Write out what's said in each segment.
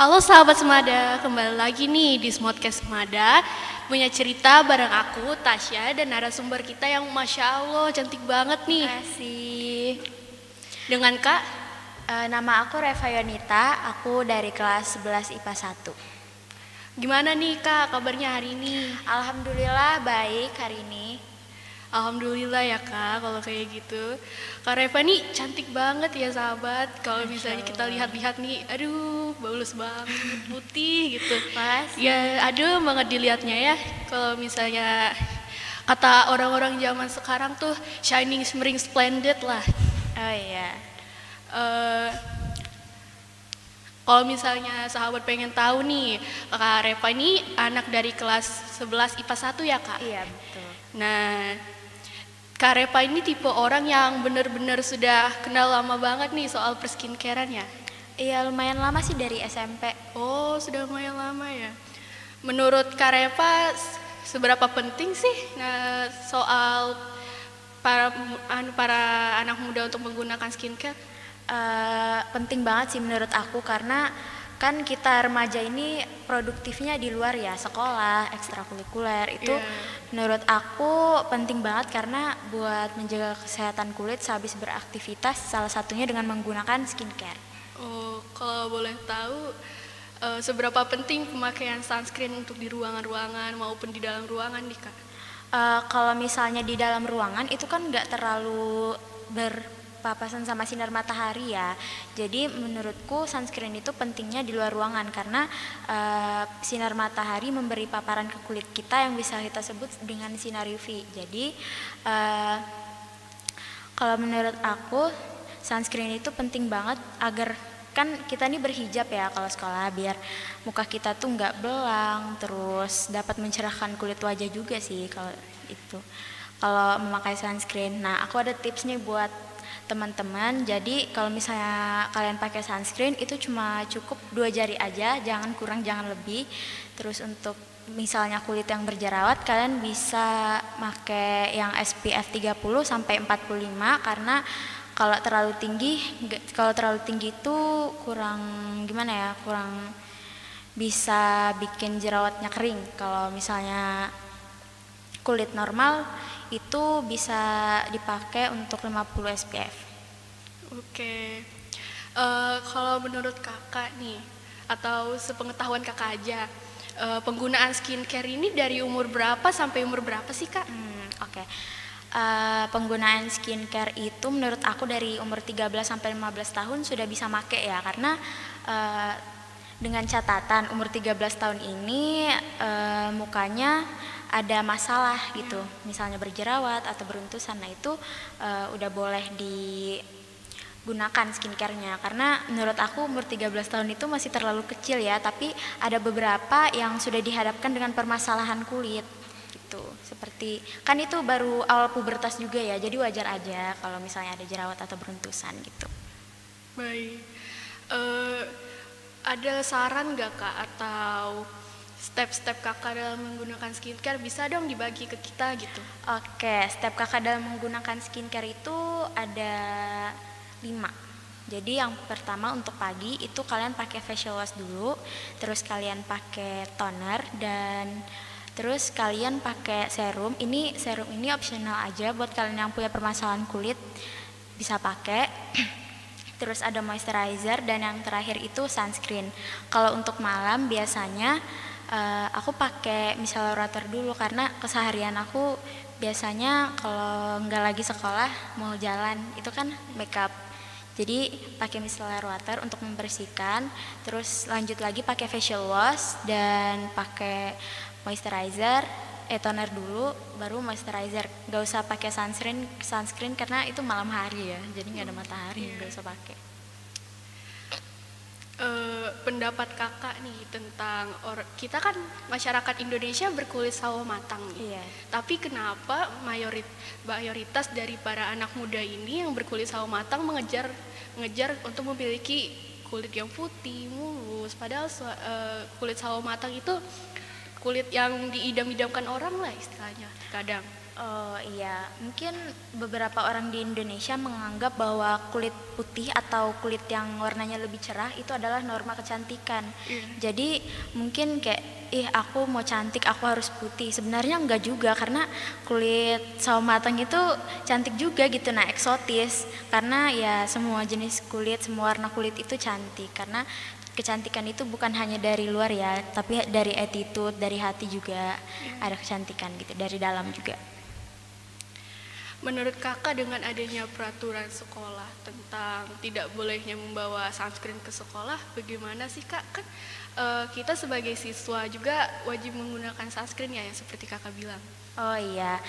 Halo sahabat Semada, kembali lagi nih di Smodcast Semada. Punya cerita bareng aku, Tasya, dan narasumber kita yang Masya Allah cantik banget nih. Kasih. Dengan Kak, Nama aku Reva Yonita, aku dari kelas 11 IPA 1. gimana nih Kak kabarnya hari ini? Alhamdulillah baik hari ini. Alhamdulillah ya Kak kalau kayak gitu. Kak Reva nih cantik banget ya sahabat. Kalau Masya misalnya kita Allah. lihat-lihat nih, aduh bagus banget, putih gitu. Makasih. Ya aduh banget dilihatnya ya. Kalau misalnya kata orang-orang zaman sekarang tuh shining, shimmering, splendid lah. Oh iya. Eh, Kalau misalnya sahabat pengen tahu nih, Kak Reva ini anak dari kelas 11 IPA 1 ya Kak? Iya betul. Nah, Kak Reva ini tipe orang yang benar-benar sudah kenal lama banget nih soal perskincarean ya? Iya lumayan lama sih dari SMP. Oh, sudah lumayan lama ya. Menurut Kak Reva, seberapa penting sih soal para anak muda untuk menggunakan skincare? Penting banget sih menurut aku karena kan kita remaja ini produktifnya di luar ya, sekolah, ekstrakurikuler itu Iya. menurut aku penting banget karena buat menjaga kesehatan kulit sehabis beraktivitas salah satunya dengan menggunakan skincare. Oh, kalau boleh tahu, seberapa penting pemakaian sunscreen untuk di ruangan-ruangan maupun di dalam ruangan nih Kak? Kalau misalnya di dalam ruangan itu kan nggak terlalu berpapasan sama sinar matahari ya. Jadi menurutku sunscreen itu pentingnya di luar ruangan karena sinar matahari memberi paparan ke kulit kita yang bisa kita sebut dengan sinar UV. Jadi eh, kalau menurut aku sunscreen itu penting banget agar kan kita nih berhijab ya kalau sekolah biar muka kita tuh nggak belang terus dapat mencerahkan kulit wajah juga sih kalau itu kalau memakai sunscreen. Nah aku ada tips nih buat teman-teman. Jadi kalau misalnya kalian pakai sunscreen itu cuma cukup 2 jari aja, jangan kurang jangan lebih. Terus untuk misalnya kulit yang berjerawat kalian bisa pakai yang SPF 30 sampai 45 karena kalau terlalu tinggi itu kurang gimana ya, kurang bisa bikin jerawatnya kering. Kalau misalnya kulit normal itu bisa dipakai untuk 50 SPF. Oke. Kalau menurut kakak nih, atau sepengetahuan kakak aja, penggunaan skincare ini dari umur berapa sampai umur berapa sih kak? Oke. Penggunaan skincare itu menurut aku dari umur 13 sampai 15 tahun sudah bisa make ya karena eh, dengan catatan umur 13 tahun ini mukanya ada masalah gitu, misalnya berjerawat atau beruntusan. Nah itu udah boleh digunakan skincare-nya karena menurut aku umur 13 tahun itu masih terlalu kecil ya, tapi ada beberapa yang sudah dihadapkan dengan permasalahan kulit gitu. Seperti kan itu baru awal pubertas juga ya, jadi wajar aja kalau misalnya ada jerawat atau beruntusan gitu. Baik. Eh, ada saran nggak kak atau step-step kakak dalam menggunakan skincare bisa dong dibagi ke kita gitu? Oke, step kakak dalam menggunakan skincare itu ada 5. Jadi yang pertama untuk pagi itu kalian pakai facial wash dulu, terus kalian pakai toner dan terus kalian pakai serum. Serum ini opsional aja buat kalian yang punya permasalahan kulit bisa pakai. Terus ada moisturizer dan yang terakhir itu sunscreen. Kalau untuk malam biasanya aku pakai micellar water dulu karena keseharian aku biasanya kalau nggak lagi sekolah mau jalan itu kan makeup. Jadi pakai micellar water untuk membersihkan, terus lanjut lagi pakai facial wash dan pakai moisturizer, toner dulu, baru moisturizer. Gak usah pakai sunscreen karena itu malam hari ya, jadi nggak ada matahari, gak usah pakai. Pendapat kakak nih tentang kita kan masyarakat Indonesia berkulit sawo matang nih. Iya. Tapi kenapa mayoritas dari para anak muda ini yang berkulit sawo matang mengejar untuk memiliki kulit yang putih, mulus. Padahal kulit sawo matang itu kulit yang diidam-idamkan orang lah istilahnya kadang. Oh iya, mungkin beberapa orang di Indonesia menganggap bahwa kulit putih atau kulit yang warnanya lebih cerah itu adalah norma kecantikan. Jadi mungkin kayak, aku mau cantik, aku harus putih. Sebenarnya enggak juga, karena kulit sawo matang itu cantik juga gitu, nah eksotis. Karena ya semua jenis kulit, semua warna kulit itu cantik. Karena kecantikan itu bukan hanya dari luar ya, tapi dari attitude, dari hati juga ada kecantikan gitu, dari dalam juga. Menurut kakak dengan adanya peraturan sekolah tentang tidak bolehnya membawa sunscreen ke sekolah, bagaimana sih kak? Kan kita sebagai siswa juga wajib menggunakan sunscreen ya, yang seperti kakak bilang. Oh iya,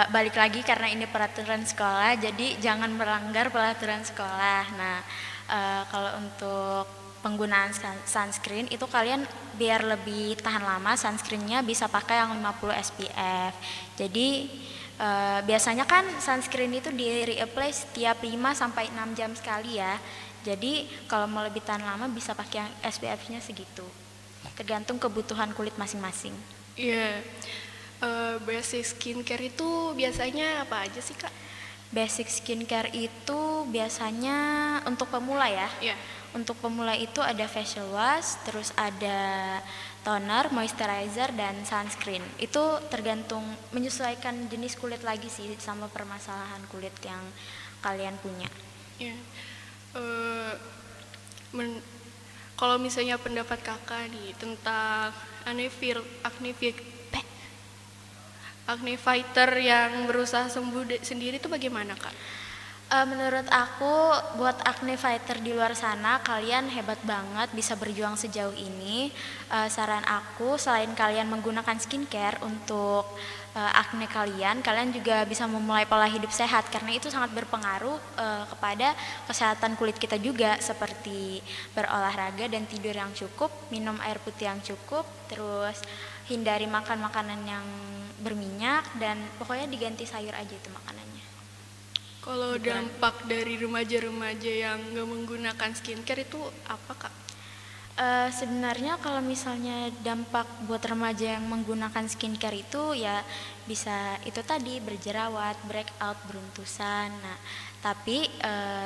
balik lagi karena ini peraturan sekolah, jadi jangan melanggar peraturan sekolah. Nah, kalau untuk penggunaan sunscreen itu kalian biar lebih tahan lama, sunscreennya bisa pakai yang 50 SPF. Jadi biasanya kan sunscreen itu di reapply setiap 5-6 jam sekali ya. Jadi kalau mau lebih tahan lama bisa pakai yang SPF-nya segitu. Tergantung kebutuhan kulit masing-masing. Iya. Basic skincare itu biasanya apa aja sih kak? Basic skincare itu biasanya untuk pemula ya. Iya. Untuk pemula itu ada facial wash, terus ada toner, moisturizer, dan sunscreen. Itu tergantung menyesuaikan jenis kulit lagi sih sama permasalahan kulit yang kalian punya. Ya. Kalau misalnya pendapat kakak nih tentang acne fighter yang berusaha sembuh sendiri itu bagaimana kak? Menurut aku, buat acne fighter di luar sana, kalian hebat banget bisa berjuang sejauh ini. Saran aku, selain kalian menggunakan skincare untuk acne kalian juga bisa memulai pola hidup sehat, karena itu sangat berpengaruh kepada kesehatan kulit kita juga, seperti berolahraga dan tidur yang cukup, minum air putih yang cukup, terus hindari makan makanan yang berminyak, dan pokoknya diganti sayur aja itu makanannya. Kalau dampak dari remaja-remaja yang nggak menggunakan skincare itu apa kak? Sebenarnya kalau misalnya dampak buat remaja yang menggunakan skincare itu ya bisa itu tadi, berjerawat, breakout, beruntusan. Nah, tapi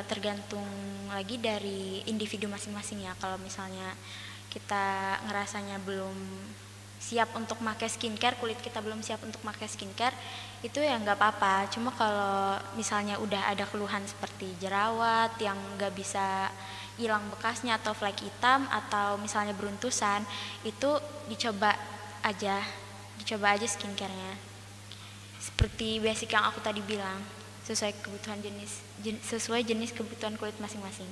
tergantung lagi dari individu masing-masing ya. Kalau misalnya kita ngerasanya belum siap untuk pakai skincare, kulit kita belum siap untuk pakai skincare, itu ya nggak apa-apa. Cuma kalau misalnya udah ada keluhan seperti jerawat yang nggak bisa hilang bekasnya, atau flek hitam, atau misalnya beruntusan, itu dicoba aja skincare-nya. Seperti basic yang aku tadi bilang, sesuai jenis kebutuhan kulit masing-masing.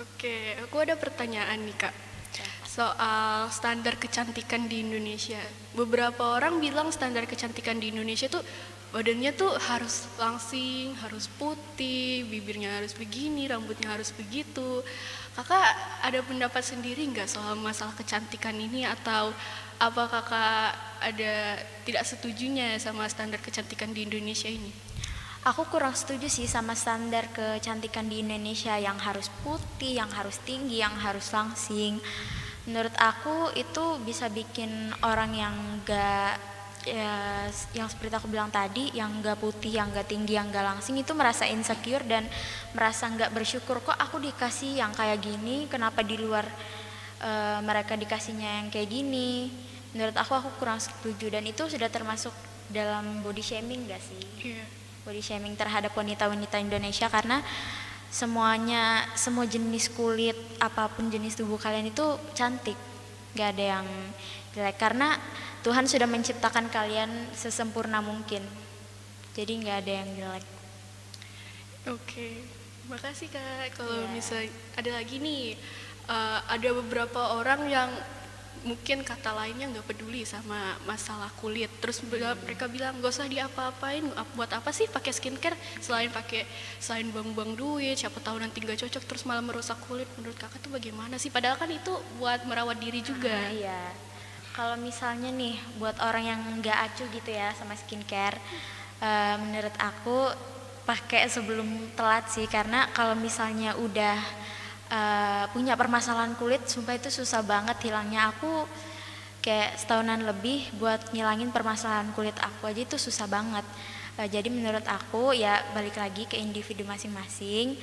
Oke, aku ada pertanyaan nih kak. Soal standar kecantikan di Indonesia. Beberapa orang bilang standar kecantikan di Indonesia tuh badannya tuh harus langsing, harus putih, bibirnya harus begini, rambutnya harus begitu. Kakak ada pendapat sendiri nggak soal masalah kecantikan ini, atau apa kakak ada tidak setujunya sama standar kecantikan di Indonesia ini? Aku kurang setuju sih sama standar kecantikan di Indonesia yang harus putih, yang harus tinggi, yang harus langsing. Menurut aku itu bisa bikin orang yang gak ya, yang seperti aku bilang tadi, yang gak putih, yang gak tinggi, yang gak langsing itu merasa insecure dan merasa gak bersyukur, kok aku dikasih yang kayak gini, kenapa di luar mereka dikasihnya yang kayak gini. Menurut aku kurang setuju, dan itu sudah termasuk dalam body shaming gak sih? Yeah. Body shaming terhadap wanita-wanita Indonesia, karena semua jenis kulit, apapun jenis tubuh kalian itu cantik, gak ada yang jelek, karena Tuhan sudah menciptakan kalian sesempurna mungkin, jadi gak ada yang jelek. Oke, makasih kak. Kalau misalnya ada lagi nih, ada beberapa orang yang mungkin kata lainnya nggak peduli sama masalah kulit, terus mereka bilang gak usah diapa-apain, buat apa sih pakai skincare, selain buang-buang duit, siapa tahu nanti nggak cocok, terus malah merusak kulit. Menurut kakak tuh bagaimana sih, padahal kan itu buat merawat diri juga. Iya, kalau misalnya nih buat orang yang nggak acuh gitu ya sama skincare, menurut aku pakai sebelum telat sih, karena kalau misalnya udah punya permasalahan kulit, sumpah itu susah banget hilangnya. Aku kayak setahunan lebih buat ngilangin permasalahan kulit aku aja itu susah banget. Jadi menurut aku ya balik lagi ke individu masing-masing,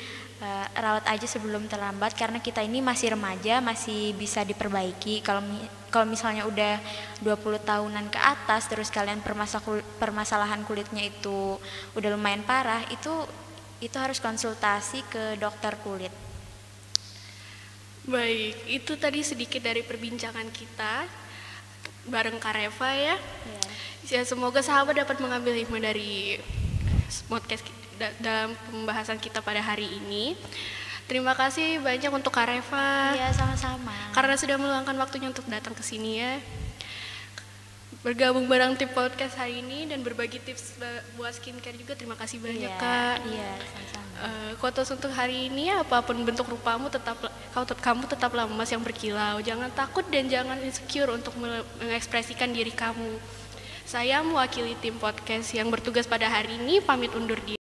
rawat aja sebelum terlambat karena kita ini masih remaja, masih bisa diperbaiki. Kalau misalnya udah 20 tahunan ke atas terus kalian permasalahan kulitnya itu udah lumayan parah, itu harus konsultasi ke dokter kulit. Baik, itu tadi sedikit dari perbincangan kita bareng Kak Reva ya. Ya, semoga sahabat dapat mengambil hikmah dari podcast dalam pembahasan kita pada hari ini. Terima kasih banyak untuk Kak Reva. Iya, sama-sama. Karena sudah meluangkan waktunya untuk datang ke sini ya. Bergabung bareng tim podcast hari ini dan berbagi tips buat skincare juga. Terima kasih banyak Kak. Iya, sama-sama. Quotes untuk hari ini, apapun bentuk rupamu kamu tetaplah emas yang berkilau. Jangan takut dan jangan insecure untuk mengekspresikan diri kamu. Saya mewakili tim podcast yang bertugas pada hari ini pamit undur diri.